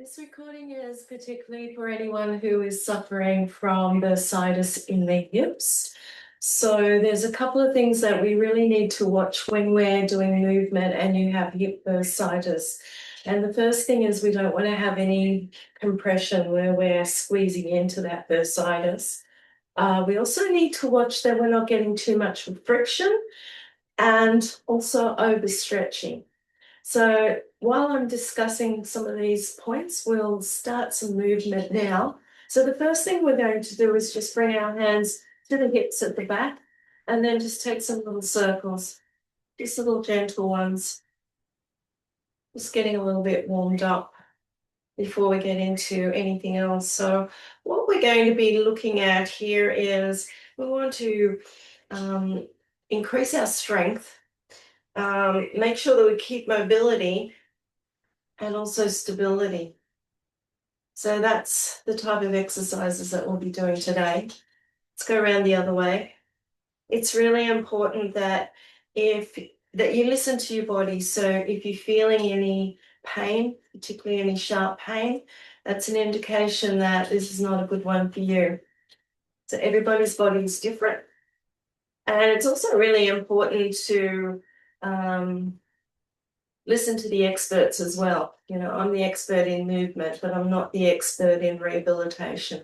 This recording is particularly for anyone who is suffering from bursitis in their hips. So there's a couple of things that we really need to watch when we're doing movement and you have hip bursitis. And the first thing is we don't want to have any compression where we're squeezing into that bursitis. We also need to watch that we're not getting too much friction and also overstretching. So while I'm discussing some of these points, we'll start some movement now. So the first thing we're going to do is just bring our hands to the hips at the back and then just take some little circles, just little gentle ones. Just getting a little bit warmed up before we get into anything else. So what we're going to be looking at here is we want to increase our strength, make sure that we keep mobility and also stability. So that's the type of exercises that we'll be doing today. Let's go around the other way. It's really important that you listen to your body. So if you're feeling any pain, particularly any sharp pain, that's an indication that this is not a good one for you. So everybody's body is different. And it's also really important to listen to the experts as well. You know, I'm the expert in movement, but I'm not the expert in rehabilitation.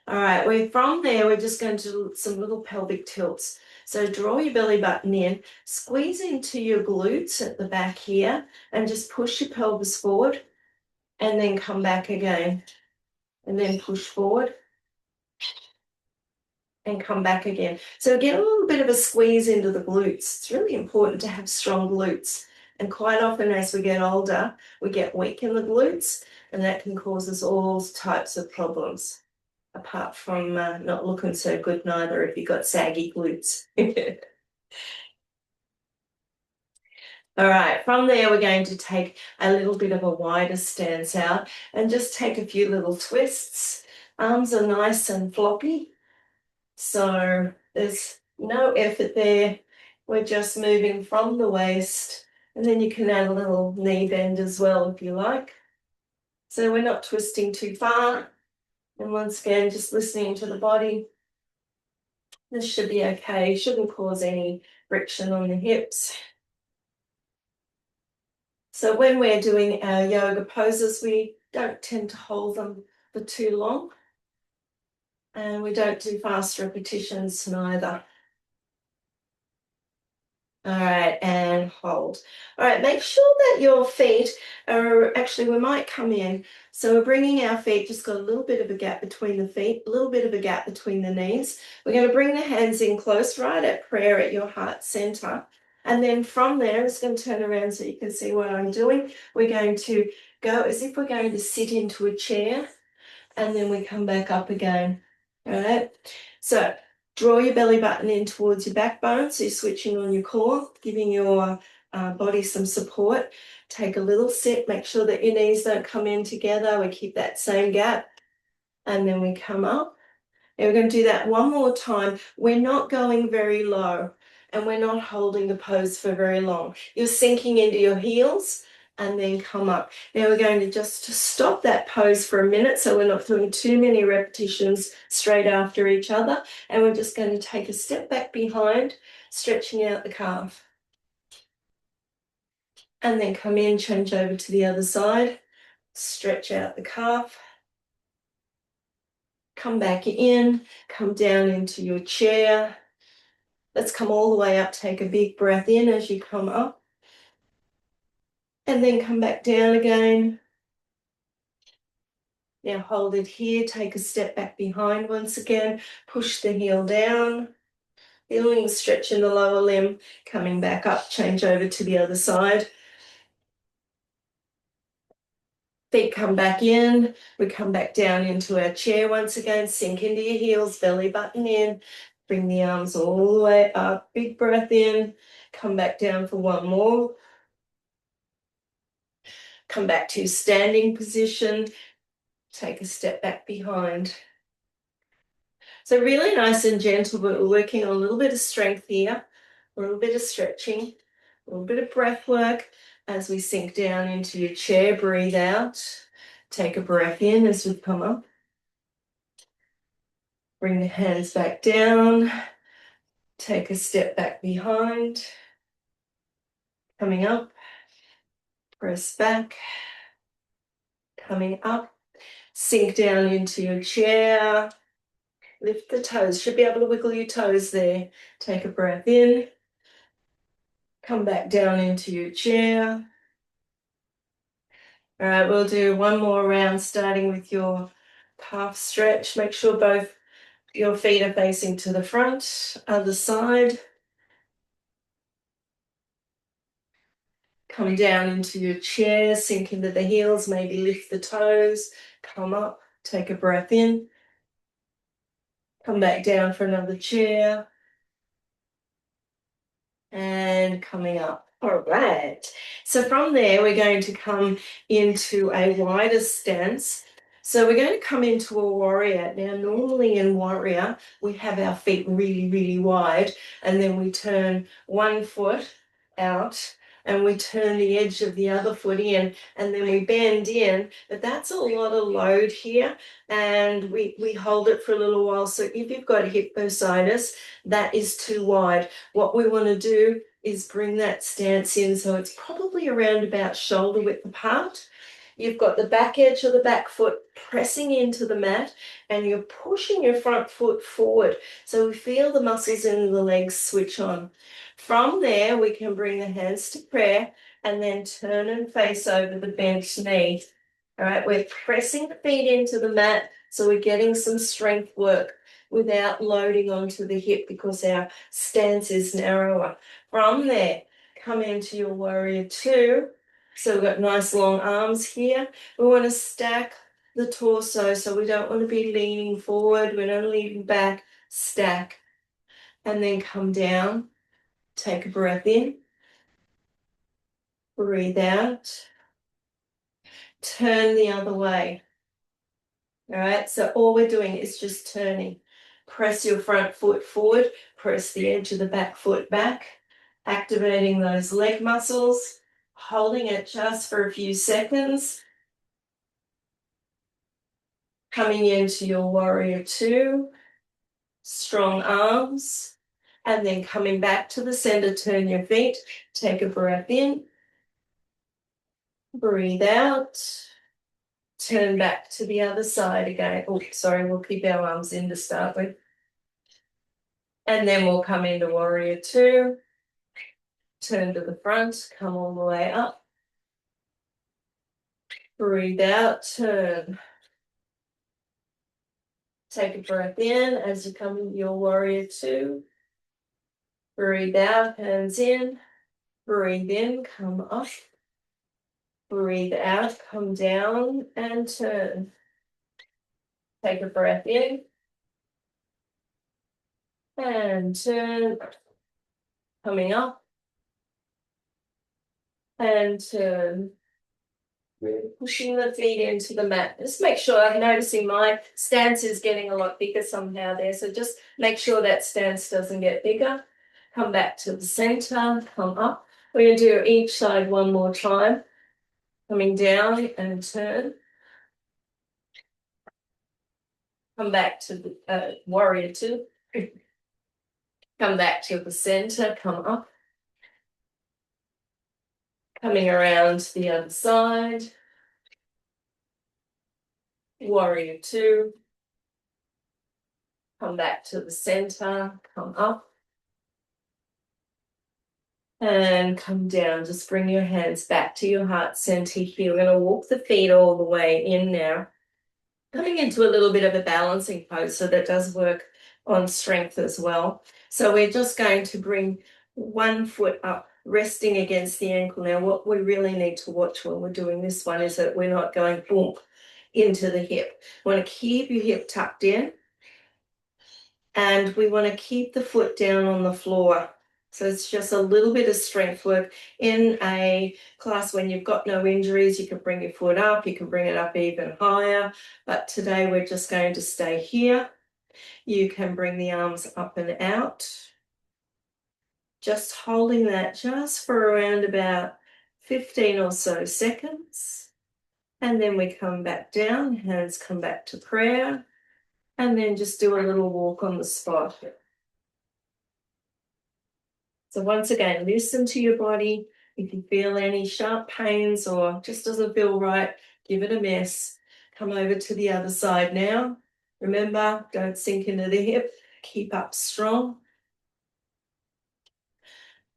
All right, from there, we're just going to do some little pelvic tilts. So draw your belly button in, squeeze into your glutes at the back here, and just push your pelvis forward, and then come back again. And then push forward, and come back again. So get a little bit of a squeeze into the glutes. It's really important to have strong glutes. And quite often as we get older, we get weak in the glutes, and that can cause us all types of problems, apart from not looking so good neither if you've got saggy glutes. All right, from there we're going to take a little bit of a wider stance out and just take a few little twists. Arms are nice and floppy, so there's no effort there. We're just moving from the waist. And then you can add a little knee bend as well if you like. So we're not twisting too far. And once again, just listening to the body. This should be okay. Shouldn't cause any friction on the hips. So when we're doing our yoga poses, we don't tend to hold them for too long. And we don't do fast repetitions neither. All right, and hold. All right, make sure that your feet are, actually we might come in. So we're bringing our feet, just got a little bit of a gap between the feet, a little bit of a gap between the knees. We're going to bring the hands in close, right at prayer at your heart center. And then from there, it's going to turn around so you can see what I'm doing. We're going to go as if we're going to sit into a chair, and then we come back up again. All right, so draw your belly button in towards your backbone, so you're switching on your core, giving your body some support. Take a little sit, make sure that your knees don't come in together. We keep that same gap, and then we come up. And we're going to do that one more time. We're not going very low, and we're not holding the pose for very long. You're sinking into your heels, and then come up. Now we're going to just stop that pose for a minute, so we're not doing too many repetitions straight after each other. And we're just going to take a step back behind, stretching out the calf. And then come in, change over to the other side, stretch out the calf. Come back in, come down into your chair. Let's come all the way up, take a big breath in as you come up. And then come back down again. Now hold it here, take a step back behind once again, push the heel down, feeling the stretch in the lower limb, coming back up, change over to the other side. Feet come back in, we come back down into our chair once again, sink into your heels, belly button in, bring the arms all the way up, big breath in, come back down for one more. Come back to standing position, take a step back behind. So really nice and gentle, but we're working on a little bit of strength here, a little bit of stretching, a little bit of breath work as we sink down into your chair, breathe out. Take a breath in as we come up. Bring the hands back down. Take a step back behind. Coming up. Press back. Coming up. Sink down into your chair. Lift the toes. Should be able to wiggle your toes there. Take a breath in. Come back down into your chair. All right, we'll do one more round starting with your calf stretch. Make sure both your feet are facing to the front, other side. Come down into your chair, sink into the heels, maybe lift the toes, come up, take a breath in. Come back down for another chair. And coming up. All right. So from there, we're going to come into a wider stance. So we're going to come into a warrior. Now, normally in warrior, we have our feet really, really wide, and then we turn one foot out and we turn the edge of the other foot in, and then we bend in. But that's a lot of load here, and we hold it for a little while. So if you've got hip bursitis, that is too wide. What we want to do is bring that stance in so it's probably around about shoulder width apart. You've got the back edge of the back foot pressing into the mat, and you're pushing your front foot forward. So we feel the muscles in the legs switch on. From there, we can bring the hands to prayer and then turn and face over the bent knee. All right, we're pressing the feet into the mat, so we're getting some strength work without loading onto the hip because our stance is narrower. From there, come into your warrior two. So we've got nice long arms here. We want to stack the torso, so we don't want to be leaning forward. We're not leaning back. Stack. And then come down. Take a breath in. Breathe out. Turn the other way. All right, so all we're doing is just turning. Press your front foot forward, press the edge of the back foot back, activating those leg muscles, holding it just for a few seconds. Coming into your warrior two, strong arms, and then coming back to the center, turn your feet, take a breath in, breathe out, turn back to the other side again. Oh, sorry, we'll keep our arms in to start with. And then we'll come into warrior two, turn to the front, come all the way up. Breathe out, turn. Take a breath in as you come into your warrior two. Breathe out, hands in. Breathe in, come up. Breathe out, come down and turn. Take a breath in. And turn. Coming up. And turn. Really pushing the feet into the mat. Just make sure, I'm noticing my stance is getting a lot bigger somehow there. So just make sure that stance doesn't get bigger. Come back to the center, come up. We're going to do each side one more time. Coming down and turn. Come back to the warrior two. Come back to the center, come up. Coming around to the other side. Warrior two. Come back to the center, come up. And come down. Just bring your hands back to your heart center here. We're going to walk the feet all the way in now. Coming into a little bit of a balancing pose, so that does work on strength as well. So we're just going to bring one foot up, resting against the ankle. Now, what we really need to watch when we're doing this one is that we're not going boom into the hip. We want to keep your hip tucked in, and we want to keep the foot down on the floor. So it's just a little bit of strength work. In a class when you've got no injuries, you can bring your foot up, you can bring it up even higher. But today we're just going to stay here. You can bring the arms up and out. Just holding that just for around about 15 or so seconds. And then we come back down, hands come back to prayer, and then just do a little walk on the spot. So once again, listen to your body. If you feel any sharp pains or just doesn't feel right, give it a miss. Come over to the other side now. Remember, don't sink into the hip. Keep up strong.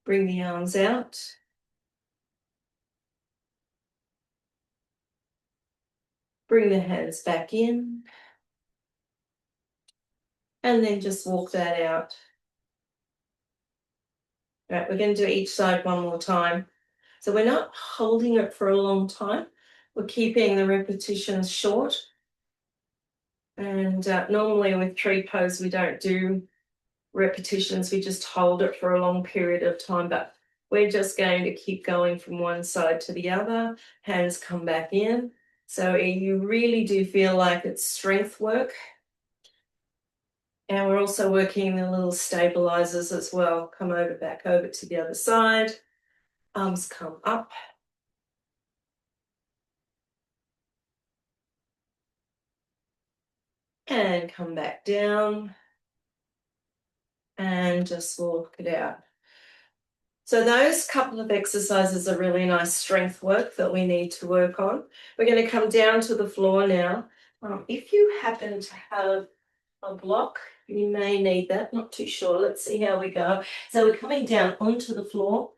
Bring the arms out. Bring the hands back in. And then just walk that out. All right, we're going to do each side one more time. So we're not holding it for a long time. We're keeping the repetitions short. And normally with tree pose, we don't do repetitions. We just hold it for a long period of time. But we're just going to keep going from one side to the other. Hands come back in. So you really do feel like it's strength work. And we're also working the little stabilizers as well. Come over, back over to the other side. Arms come up. And come back down. And just walk it out. So those couple of exercises are really nice strength work that we need to work on. We're going to come down to the floor now. If you happen to have a block, you may need that. Not too sure. Let's see how we go. So we're coming down onto the floor.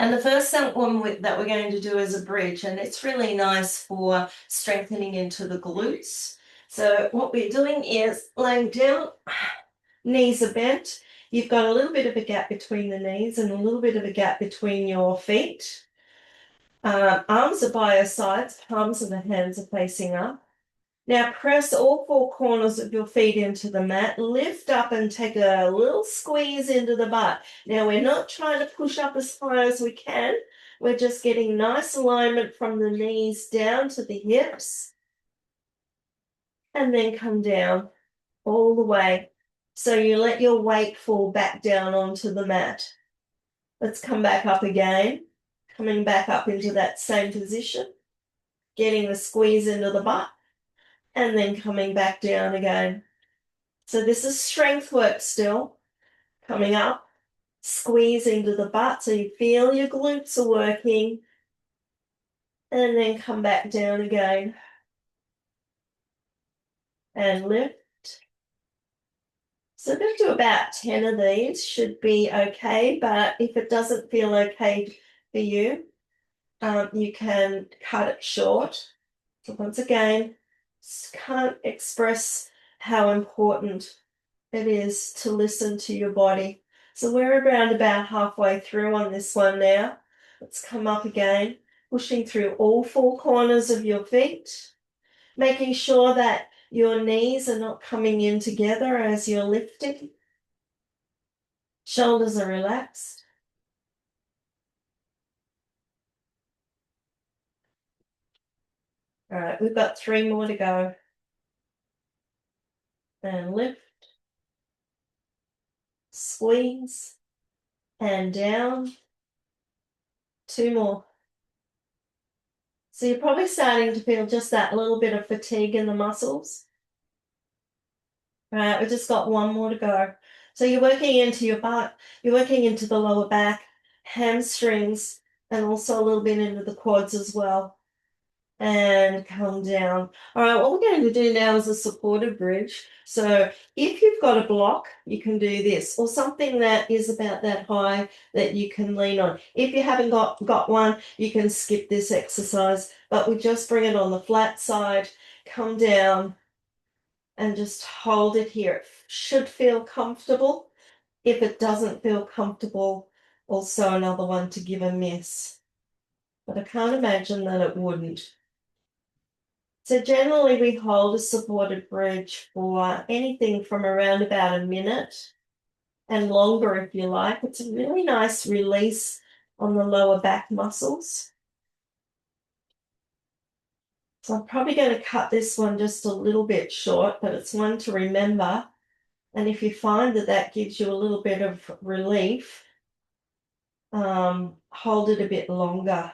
And the first one that we're going to do is a bridge, and it's really nice for strengthening into the glutes. So what we're doing is laying down, knees are bent. You've got a little bit of a gap between the knees and a little bit of a gap between your feet. Arms are by your sides, palms of the hands are facing up. Now press all four corners of your feet into the mat, lift up and take a little squeeze into the butt. Now we're not trying to push up as high as we can. We're just getting nice alignment from the knees down to the hips. And then come down all the way. So you let your weight fall back down onto the mat. Let's come back up again. Coming back up into that same position. Getting the squeeze into the butt. And then coming back down again. So this is strength work still. Coming up, squeeze into the butt so you feel your glutes are working. And then come back down again. And lift. So let's do about 10 of these, should be okay. But if it doesn't feel okay for you, you can cut it short. So once again, can't express how important it is to listen to your body. So we're around about halfway through on this one now. Let's come up again, pushing through all four corners of your feet, making sure that your knees are not coming in together as you're lifting. Shoulders are relaxed. All right, we've got 3 more to go. And lift, squeeze, and down. 2 more. So you're probably starting to feel just that little bit of fatigue in the muscles. All right, we've just got 1 more to go. So you're working into your butt, you're working into the lower back, hamstrings, and also a little bit into the quads as well. And come down. All right, what we're going to do now is a supported bridge. So if you've got a block, you can do this, or something that is about that high that you can lean on. If you haven't got one, you can skip this exercise, but we just bring it on the flat side, come down, and just hold it here. It should feel comfortable. If it doesn't feel comfortable, also another one to give a miss. But I can't imagine that it wouldn't. So generally we hold a supported bridge for anything from around about a minute and longer if you like. It's a really nice release on the lower back muscles. So I'm probably going to cut this one just a little bit short, but it's one to remember. And if you find that that gives you a little bit of relief, hold it a bit longer.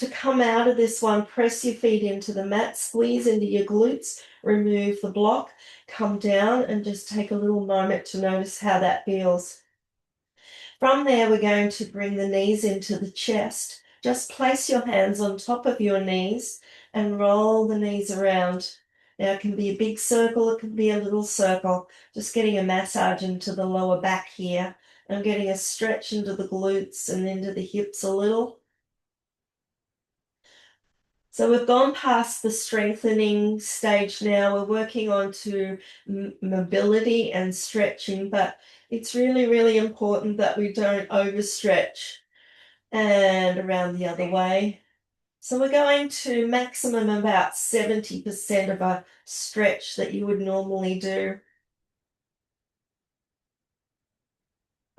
To come out of this one, press your feet into the mat, squeeze into your glutes, remove the block, come down and just take a little moment to notice how that feels. From there, we're going to bring the knees into the chest. Just place your hands on top of your knees and roll the knees around. Now, it can be a big circle, it can be a little circle. Just getting a massage into the lower back here and getting a stretch into the glutes and into the hips a little. So we've gone past the strengthening stage now. We're working on to mobility and stretching, but it's really, really important that we don't overstretch. And around the other way. So we're going to maximum about 70% of a stretch that you would normally do.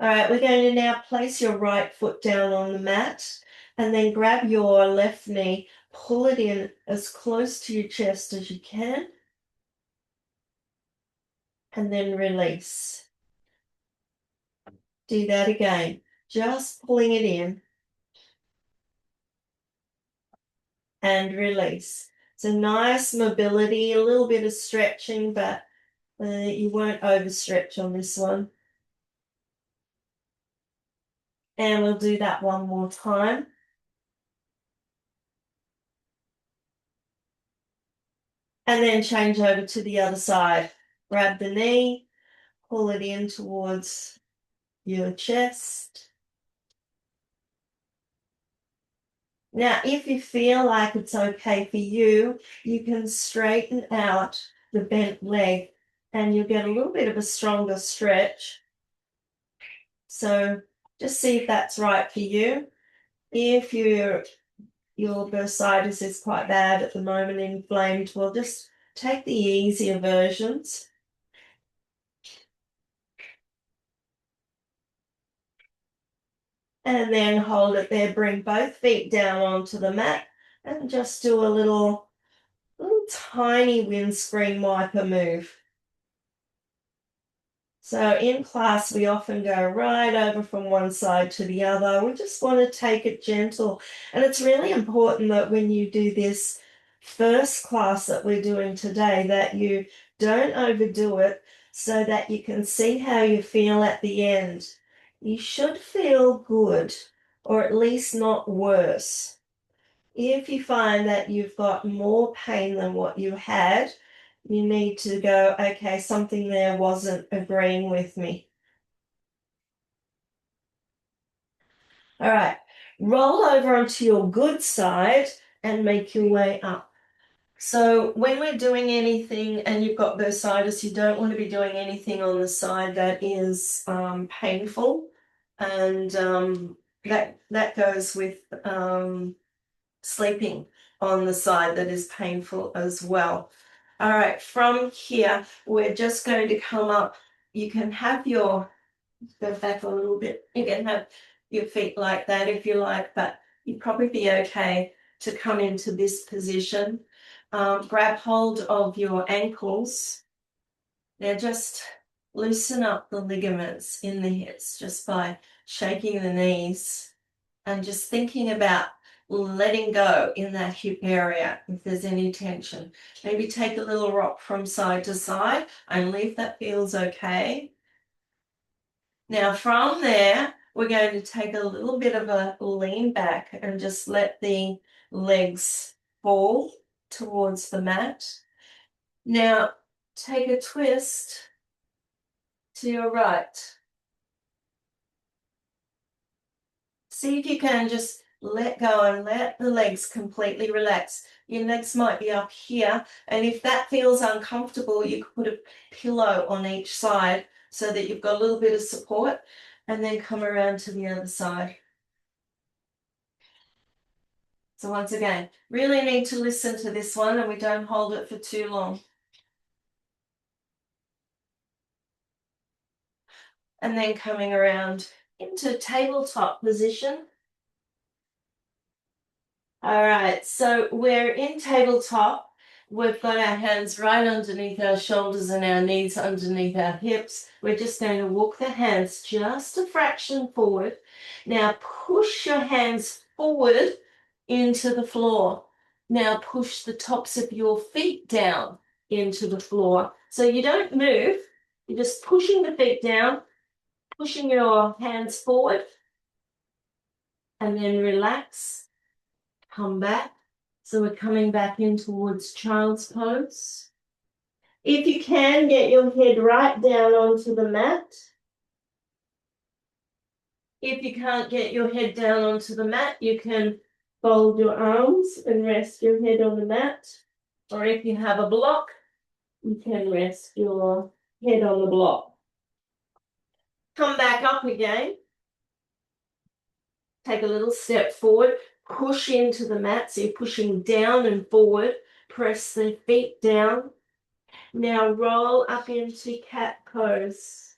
All right, we're going to now place your right foot down on the mat and then grab your left knee, pull it in as close to your chest as you can, and then release. Do that again, just pulling it in and release. So nice mobility, a little bit of stretching, but you won't overstretch on this one. And we'll do that one more time. And then change over to the other side. Grab the knee, pull it in towards your chest. Now, if you feel like it's okay for you, you can straighten out the bent leg and you'll get a little bit of a stronger stretch. So just see if that's right for you. If your bursitis is quite bad at the moment, inflamed, well, just take the easier versions. And then hold it there, bring both feet down onto the mat and just do a little tiny windscreen wiper move. So in class, we often go right over from one side to the other. We just want to take it gentle. And it's really important that when you do this first class that we're doing today, that you don't overdo it so that you can see how you feel at the end. You should feel good, or at least not worse. If you find that you've got more pain than what you had, you need to go, okay, something there wasn't agreeing with me. All right, roll over onto your good side and make your way up. So when we're doing anything and you've got bursitis, you don't want to be doing anything on the side that is painful. And that goes with sleeping on the side that is painful as well. All right, from here, we're just going to come up. You can have go back a little bit. You can have your feet like that if you like, but you'd probably be okay to come into this position. Grab hold of your ankles. Now just loosen up the ligaments in the hips just by shaking the knees and just thinking about letting go in that hip area if there's any tension. Maybe take a little rock from side to side, only if that feels okay. Now from there, we're going to take a little bit of a lean back and just let the legs fall towards the mat. Now take a twist to your right. See if you can just let go and let the legs completely relax. Your legs might be up here, and if that feels uncomfortable, you could put a pillow on each side so that you've got a little bit of support, and then come around to the other side. So once again, really need to listen to this one, and we don't hold it for too long. And then coming around into tabletop position. All right, so we're in tabletop. We've got our hands right underneath our shoulders and our knees underneath our hips. We're just going to walk the hands just a fraction forward. Now push your hands forward into the floor. Now push the tops of your feet down into the floor. So you don't move, you're just pushing the feet down, pushing your hands forward, and then relax, come back. So we're coming back in towards child's pose. If you can, get your head right down onto the mat. If you can't get your head down onto the mat, you can fold your arms and rest your head on the mat. Or if you have a block, you can rest your head on the block. Come back up again. Take a little step forward. Push into the mat. So you're pushing down and forward. Press the feet down. Now roll up into cat pose.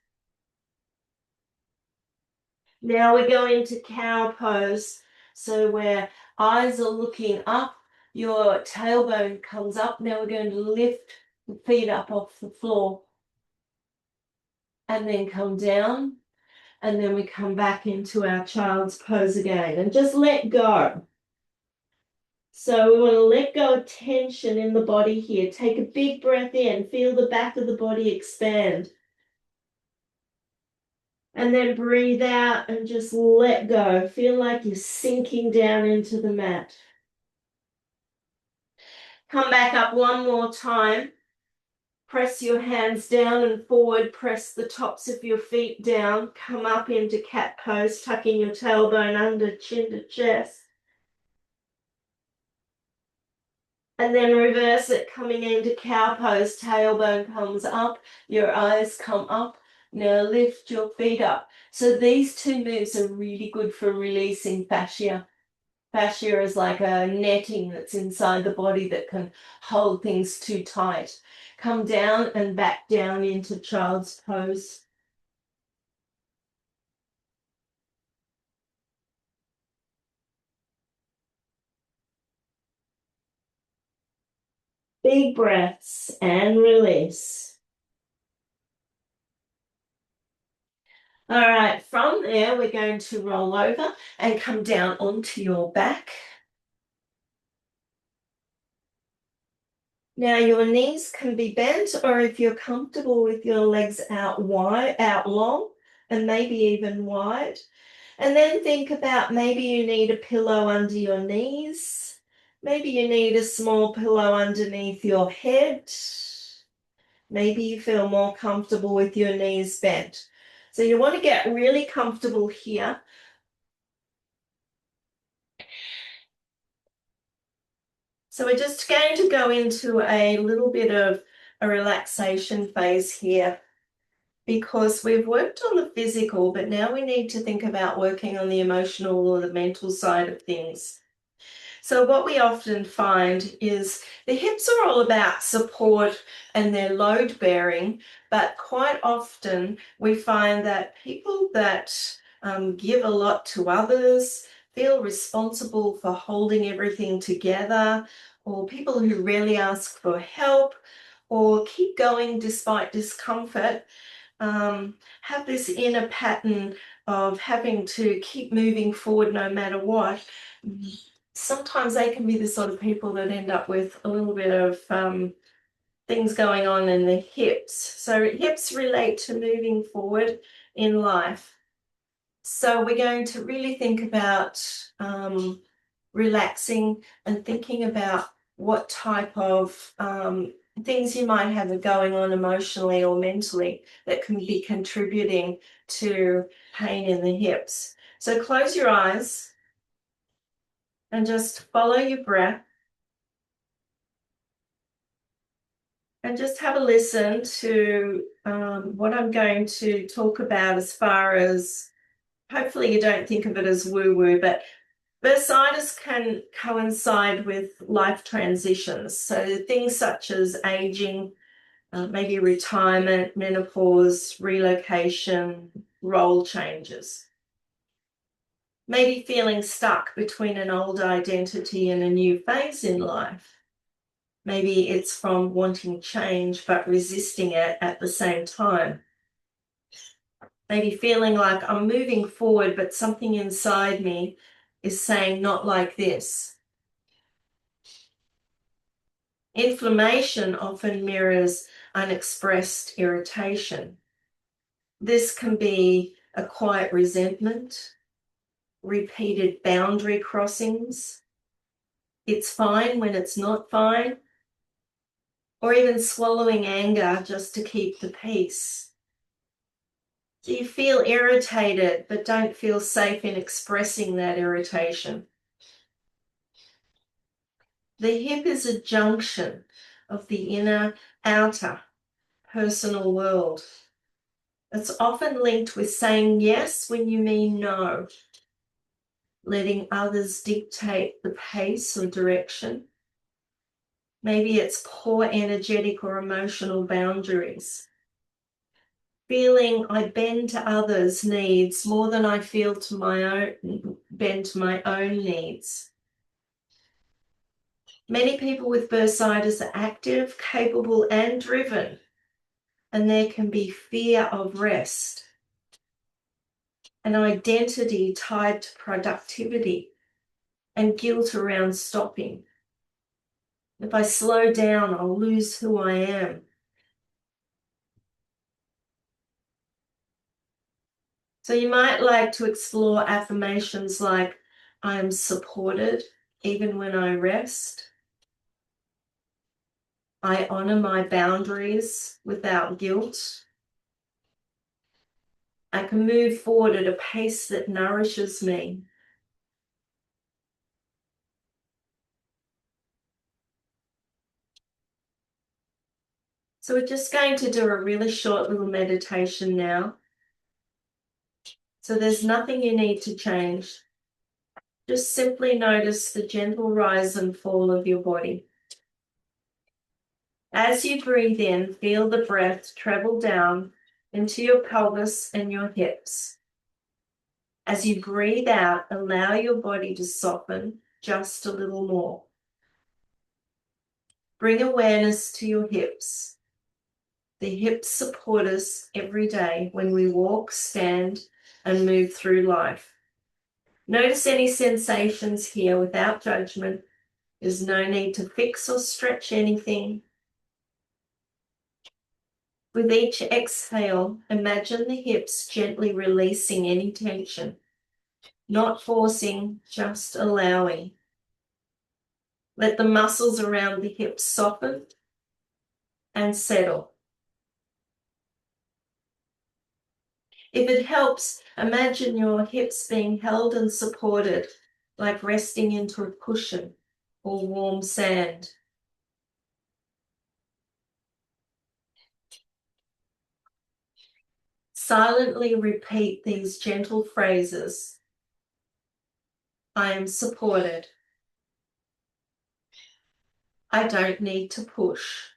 Now we go into cow pose. So where eyes are looking up, your tailbone comes up. Now we're going to lift the feet up off the floor. And then come down. And then we come back into our child's pose again. And just let go. So we want to let go of tension in the body here. Take a big breath in. Feel the back of the body expand. And then breathe out and just let go. Feel like you're sinking down into the mat. Come back up one more time. Press your hands down and forward. Press the tops of your feet down. Come up into cat pose, tucking your tailbone under, chin to chest. And then reverse it, coming into cow pose. Tailbone comes up, your eyes come up. Now lift your feet up. So these two moves are really good for releasing fascia. Fascia is like a netting that's inside the body that can hold things too tight. Come down and back down into child's pose. Big breaths and release. All right, from there, we're going to roll over and come down onto your back. Now your knees can be bent, or if you're comfortable with your legs out wide, out long, and maybe even wide. And then think about maybe you need a pillow under your knees. Maybe you need a small pillow underneath your head. Maybe you feel more comfortable with your knees bent. So you want to get really comfortable here. So we're just going to go into a little bit of a relaxation phase here, because we've worked on the physical, but now we need to think about working on the emotional or the mental side of things. So what we often find is the hips are all about support and their load bearing, but quite often we find that people that give a lot to others, feel responsible for holding everything together, or people who rarely ask for help or keep going despite discomfort, have this inner pattern of having to keep moving forward no matter what. Sometimes they can be the sort of people that end up with a little bit of things going on in the hips. So hips relate to moving forward in life. So we're going to really think about relaxing and thinking about what type of things you might have going on emotionally or mentally that can be contributing to pain in the hips. So close your eyes and just follow your breath. And just have a listen to what I'm going to talk about, as far as, hopefully you don't think of it as woo-woo, but bursitis can coincide with life transitions. So things such as aging, maybe retirement, menopause, relocation, role changes. Maybe feeling stuck between an old identity and a new phase in life. Maybe it's from wanting change but resisting it at the same time. Maybe feeling like I'm moving forward but something inside me is saying not like this. Inflammation often mirrors unexpressed irritation. This can be a quiet resentment, repeated boundary crossings. It's fine when it's not fine, or even swallowing anger just to keep the peace. So you feel irritated, but don't feel safe in expressing that irritation. The hip is a junction of the inner, outer, personal world. It's often linked with saying yes when you mean no, letting others dictate the pace or direction. Maybe it's poor energetic or emotional boundaries. Feeling I bend to others' needs more than I feel to bend to my own needs. Many people with bursitis are active, capable, and driven, and there can be fear of rest, an identity tied to productivity, and guilt around stopping. If I slow down, I'll lose who I am. So you might like to explore affirmations like, I am supported even when I rest. I honor my boundaries without guilt. I can move forward at a pace that nourishes me. So we're just going to do a really short little meditation now. So there's nothing you need to change. Just simply notice the gentle rise and fall of your body. As you breathe in, feel the breath travel down into your pelvis and your hips. As you breathe out, allow your body to soften just a little more. Bring awareness to your hips. The hips support us every day when we walk, stand, and move through life. Notice any sensations here without judgment. There's no need to fix or stretch anything. With each exhale, imagine the hips gently releasing any tension, not forcing, just allowing. Let the muscles around the hips soften and settle. If it helps, imagine your hips being held and supported, like resting into a cushion or warm sand. Silently repeat these gentle phrases. I am supported. I don't need to push.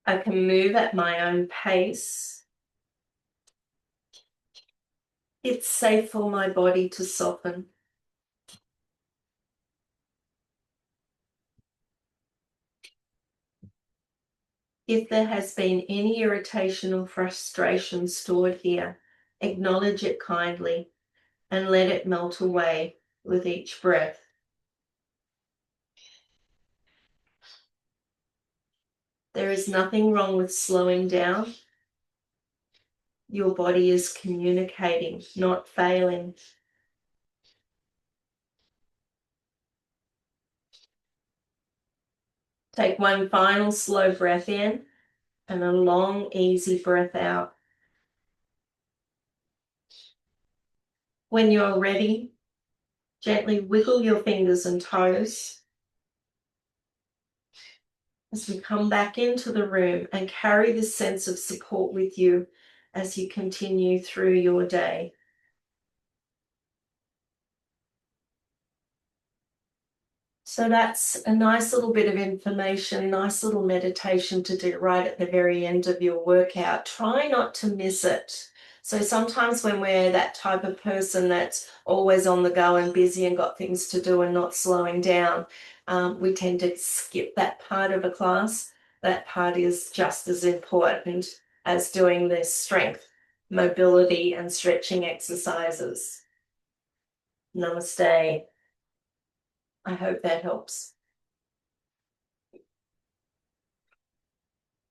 I can move at my own pace. It's safe for my body to soften. If there has been any irritation or frustration stored here, acknowledge it kindly and let it melt away with each breath. There is nothing wrong with slowing down. Your body is communicating, not failing. Take one final slow breath in and a long, easy breath out. When you're ready, gently wiggle your fingers and toes as we come back into the room and carry this sense of support with you as you continue through your day. So that's a nice little bit of information, nice little meditation to do right at the very end of your workout. Try not to miss it. So sometimes when we're that type of person that's always on the go and busy and got things to do and not slowing down, we tend to skip that part of a class. That part is just as important as doing the strength, mobility, and stretching exercises. Namaste. I hope that helps.